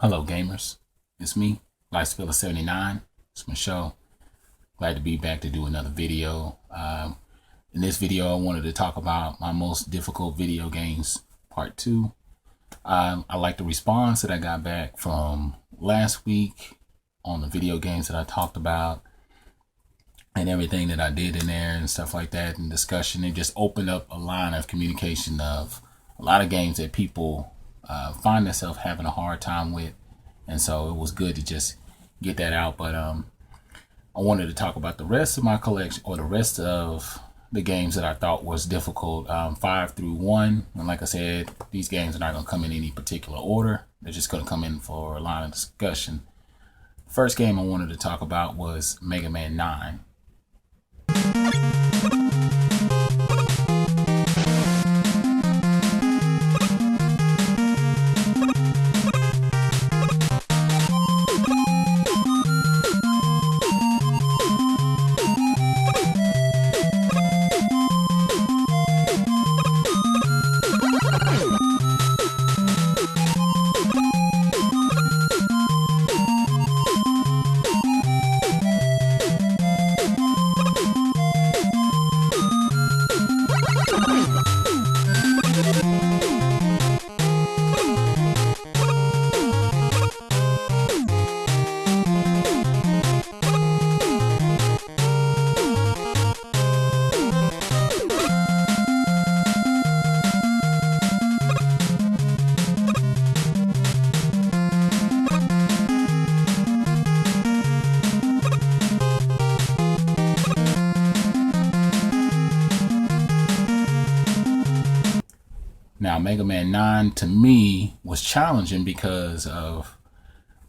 Hello gamers, it's me, SPILLIN 79. It's my show. Glad to be back to do another video. In this video, I wanted to talk about my most difficult video games, part 2. I like the response that I got back from last week on the video games that I talked about and everything that I did in there and stuff like that, and discussion. It just opened up a line of communication of a lot of games that people find themselves having a hard time with, and so it was good to just get that out. But I wanted to talk about the rest of my collection, or the rest of the games that I thought was difficult, 5 through 1. And like I said, these games are not going to come in any particular order. They're just going to come in for a line of discussion. First game I wanted to talk about was Mega Man 9. Now, Mega Man 9 to me was challenging because of,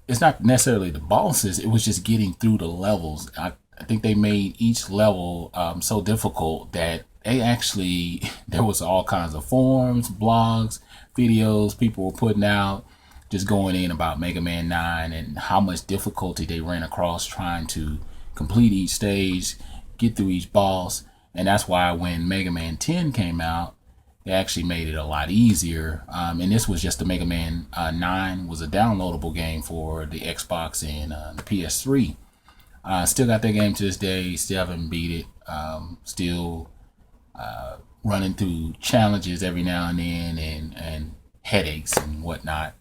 it's not necessarily the bosses, it was just getting through the levels. I think they made each level so difficult that they actually, there was all kinds of forums, blogs, videos people were putting out, just going in about Mega Man 9 and how much difficulty they ran across trying to complete each stage, get through each boss. And that's why when Mega Man 10 came out, they actually made it a lot easier. And this was just the Mega Man 9 was a downloadable game for the Xbox and the PS3. Still got that game to this day. Still haven't beat it. Still running through challenges every now and then, and headaches and whatnot.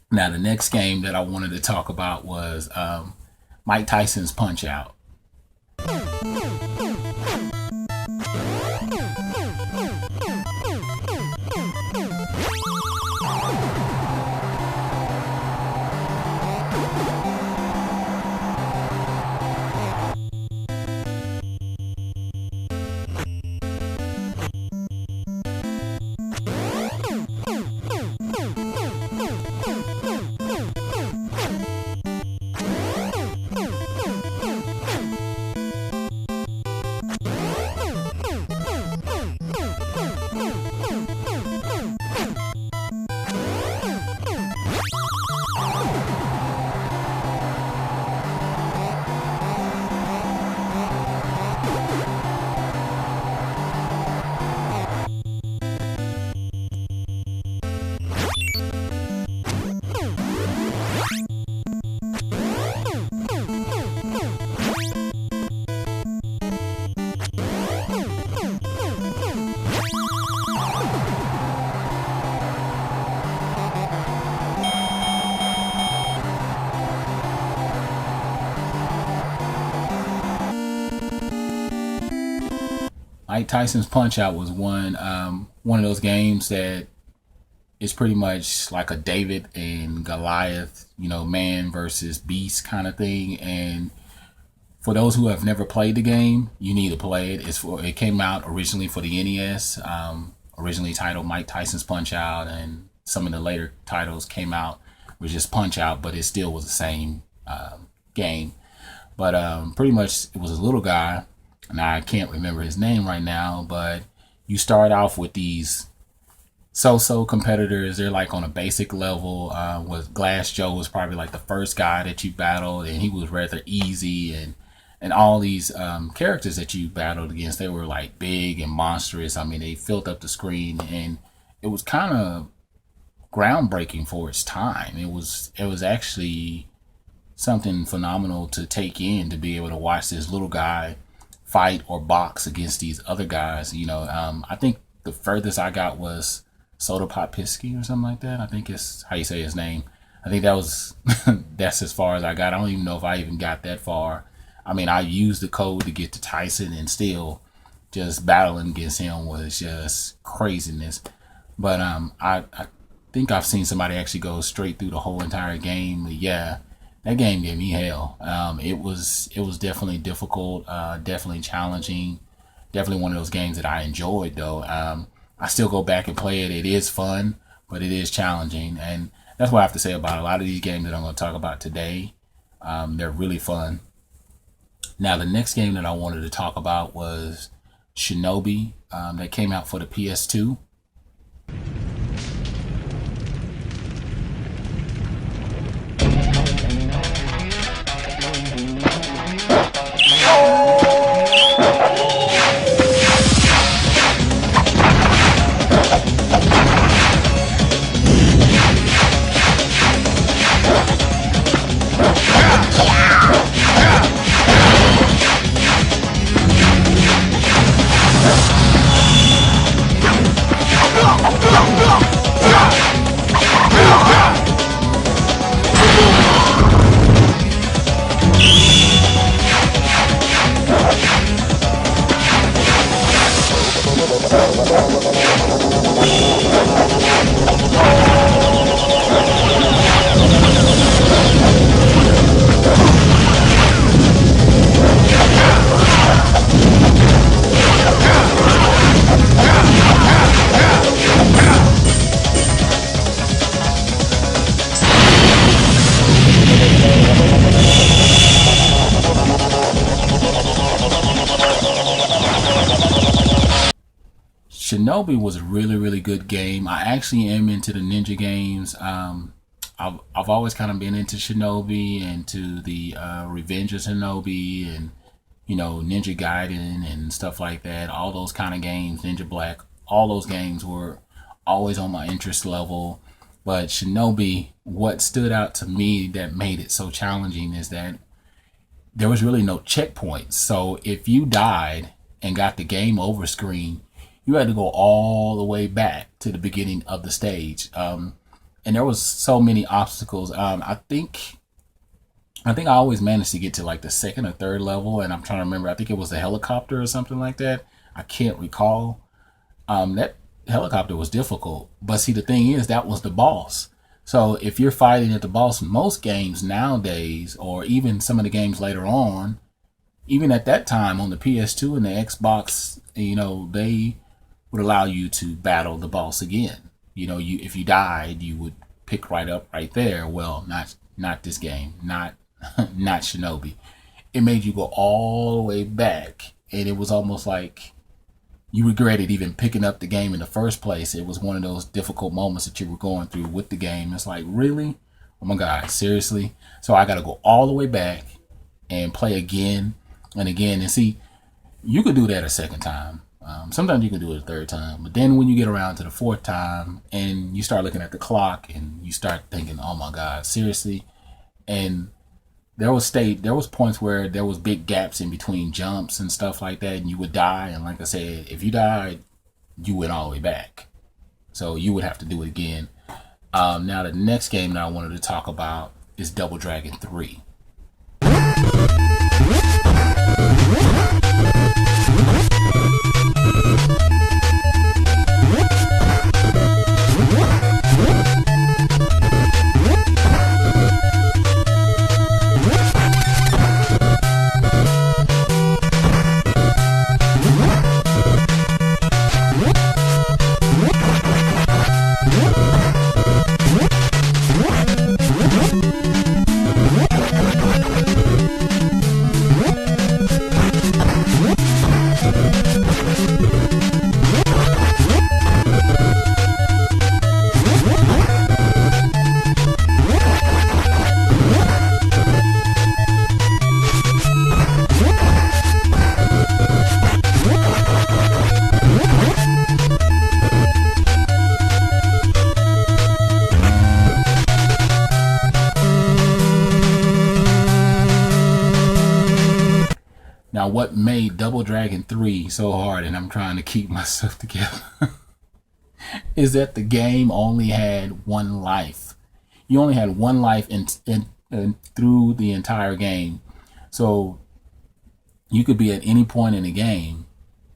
Now, the next game that I wanted to talk about was Mike Tyson's Punch-Out! Mike Tyson's Punch-Out! Was one of those games that is pretty much like a David and Goliath, man versus beast kind of thing. And for those who have never played the game, you need to play it. It came out originally for the NES, originally titled Mike Tyson's Punch-Out!, and some of the later titles came out with just Punch-Out!, but it still was the same game. But pretty much it was a little guy. Now, I can't remember his name right now, but you start off with these so-so competitors. They're like on a basic level. With Glass Joe was probably like the first guy that you battled, and he was rather easy. And all these characters that you battled against, they were like big and monstrous. I mean, they filled up the screen, and it was kind of groundbreaking for its time. It was actually something phenomenal to take in, to be able to watch this little guy fight or box against these other guys. I think the furthest I got was Soda Pop Pisky or something like that. I think it's how you say his name. I think that was that's as far as I got. I don't even know if I even got that far. I mean, I used the code to get to Tyson, and still just battling against him was just craziness. But I think I've seen somebody actually go straight through the whole entire game. But yeah, that game gave me hell. It was definitely difficult, definitely challenging, definitely one of those games that I enjoyed though. I still go back and play it. It is fun, but it is challenging, and that's what I have to say about a lot of these games that I'm going to talk about today. They're really fun. Now, the next game that I wanted to talk about was Shinobi, that came out for the PS2. Shinobi was a really, really good game. I actually am into the ninja games. I've always kind of been into Shinobi and to the Revenge of Shinobi and Ninja Gaiden and stuff like that. All those kind of games, Ninja Black, all those games were always on my interest level. But Shinobi, what stood out to me that made it so challenging is that there was really no checkpoints. So if you died and got the game over screen, you had to go all the way back to the beginning of the stage. And there was so many obstacles. I think I always managed to get to like the second or third level, and I'm trying to remember. I think it was the helicopter or something like that. I can't recall. That helicopter was difficult, but see, the thing is, that was the boss. So if you're fighting at the boss, most games nowadays, or even some of the games later on, even at that time on the PS2 and the Xbox, they would allow you to battle the boss again. If you died, you would pick right up right there. Well, not this game, not Shinobi. It made you go all the way back, and it was almost like you regretted even picking up the game in the first place. It was one of those difficult moments that you were going through with the game. It's like, really? Oh my God, seriously? So I got to go all the way back and play again and again. And see, you could do that a second time. Sometimes you can do it a third time, but then when you get around to the fourth time and you start looking at the clock and you start thinking, oh my God, seriously? And there was points where there was big gaps in between jumps and stuff like that, and you would die. And like I said, if you died, you went all the way back. So you would have to do it again. Now the next game that I wanted to talk about is Double Dragon 3. Now, what made Double Dragon 3 so hard, and I'm trying to keep myself together, is that the game only had one life. You only had one life in through the entire game. So you could be at any point in the game,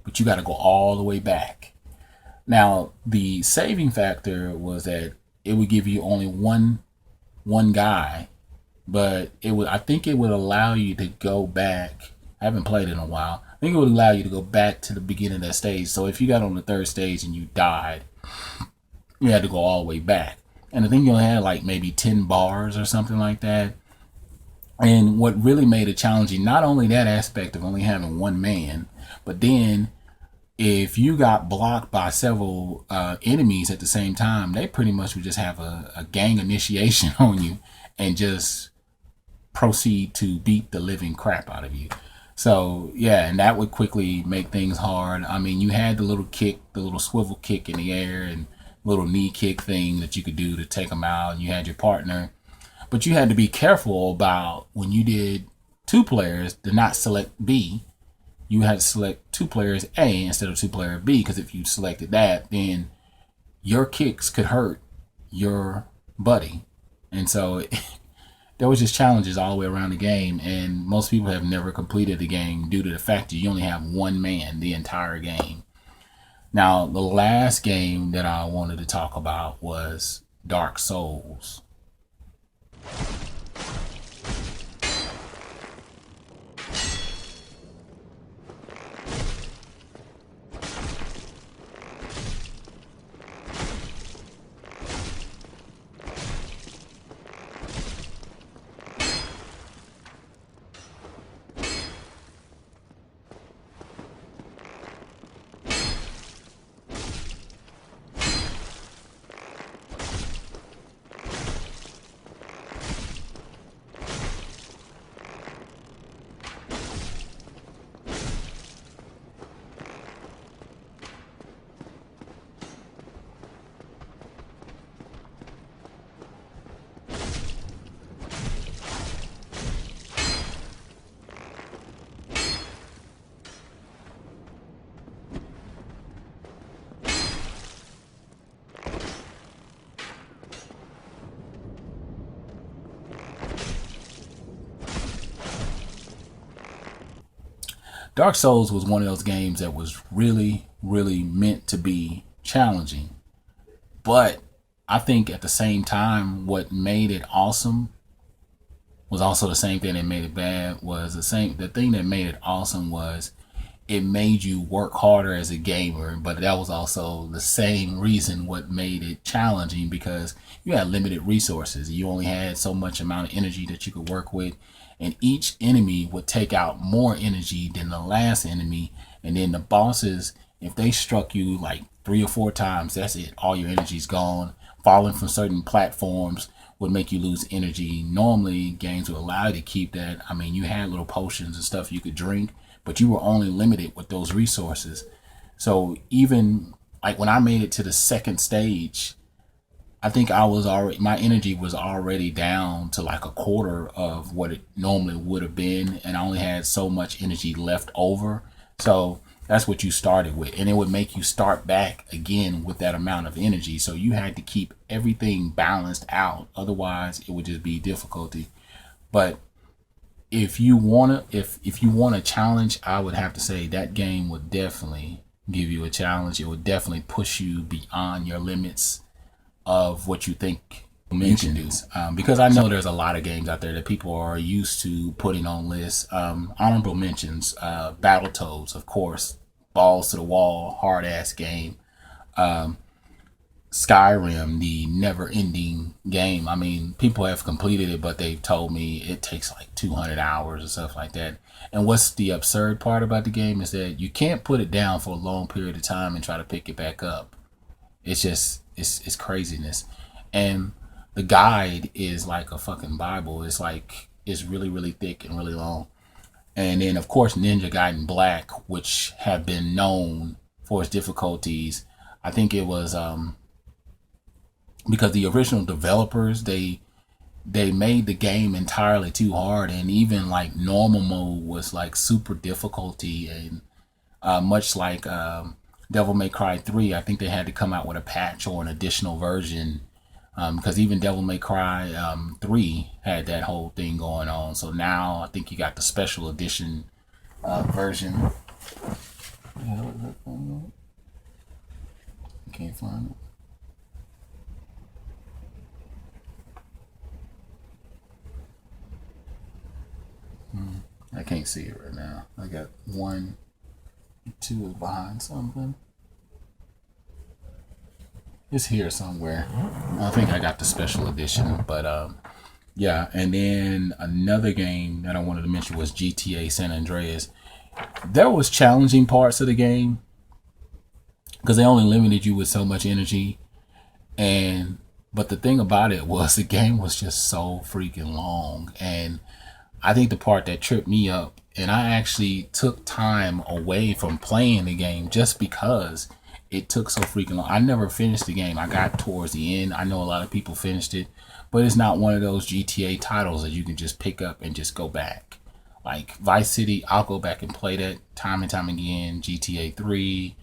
but you got to go all the way back. Now, the saving factor was that it would give you only one guy, but I think it would allow you to go back. I haven't played it in a while. I think it would allow you to go back to the beginning of that stage. So if you got on the third stage and you died, you had to go all the way back. And I think you only had like maybe 10 bars or something like that. And what really made it challenging, not only that aspect of only having one man, but then if you got blocked by several enemies at the same time, they pretty much would just have a gang initiation on you and just proceed to beat the living crap out of you. So yeah, and that would quickly make things hard. I mean, you had the little kick, the little swivel kick in the air and little knee kick thing that you could do to take them out. And you had your partner, but you had to be careful about when you did 2 players to not select B. You had to select 2 players A instead of 2 player B, because if you selected that, then your kicks could hurt your buddy. And so there was just challenges all the way around the game, and most people have never completed the game due to the fact that you only have one man the entire game. Now, the last game that I wanted to talk about was Dark Souls. Dark Souls was one of those games that was really, really meant to be challenging. But I think at the same time, what made it awesome was also the same thing that made it bad. The thing that made it awesome was it made you work harder as a gamer, but that was also the same reason what made it challenging, because you had limited resources. You only had so much amount of energy that you could work with, and each enemy would take out more energy than the last enemy. And then the bosses, if they struck you like 3 or 4 times, that's it. All your energy's gone. Falling from certain platforms would make you lose energy. Normally, games would allow you to keep that. I mean, you had little potions and stuff you could drink, but you were only limited with those resources. So even like when I made it to the second stage, I think my energy was already down to like a quarter of what it normally would have been, and I only had so much energy left over. So that's what you started with, and it would make you start back again with that amount of energy. So you had to keep everything balanced out, otherwise it would just be difficulty. But if you want a challenge, I would have to say that game would definitely give you a challenge. It would definitely push you beyond your limits of what you think you can do. Because I know there's a lot of games out there that people are used to putting on lists. Honorable mentions, Battletoads, of course, balls to the wall, hard ass game. Skyrim, the never ending game. I mean, people have completed it, but they've told me it takes like 200 hours or stuff like that. And what's the absurd part about the game is that you can't put it down for a long period of time and try to pick it back up. It's just, it's craziness. And the guide is like a fucking Bible. It's really, really thick and really long. And then, of course, Ninja Gaiden Black, which have been known for its difficulties. I think it was because the original developers, they they made the game entirely too hard, and even like normal mode was like super difficulty, and much like Devil May Cry 3, I think they had to come out with a patch or an additional version, because even Devil May Cry 3 had that whole thing going on. So now I think you got the special edition version. Yeah, I can't find it. I can't see it right now. I got 1, 2 is behind something. It's here somewhere. I think I got the special edition, but yeah. And then another game that I wanted to mention was GTA San Andreas. There was challenging parts of the game because they only limited you with so much energy, and but the thing about it was the game was just so freaking long. And I think the part that tripped me up, and I actually took time away from playing the game just because it took so freaking long. I never finished the game. I got towards the end. I know a lot of people finished it, but it's not one of those GTA titles that you can just pick up and just go back. Like Vice City, I'll go back and play that time and time again. GTA 3,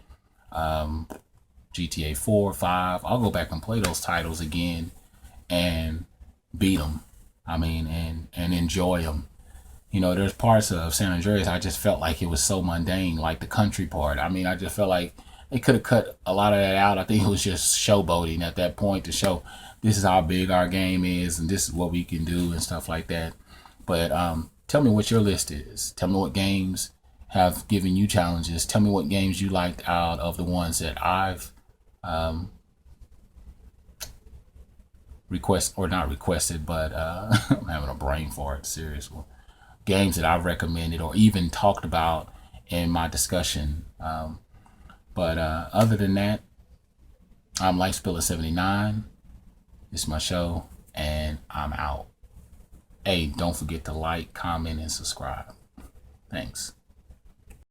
GTA 4, 5. I'll go back and play those titles again and beat them. I mean, and enjoy them. You know, there's parts of San Andreas I just felt like it was so mundane, like the country part. I mean, I just felt like they could have cut a lot of that out. I think it was just showboating at that point to show this is how big our game is and this is what we can do and stuff like that. But tell me what your list is. Tell me what games have given you challenges. Tell me what games you liked out of the ones that I've not requested, but I'm having a brain fart, seriously. Games that I've recommended or even talked about in my discussion. But other than that, I'm like SPILLIN79. It's my show, and I'm out. Hey, don't forget to like, comment, and subscribe. Thanks.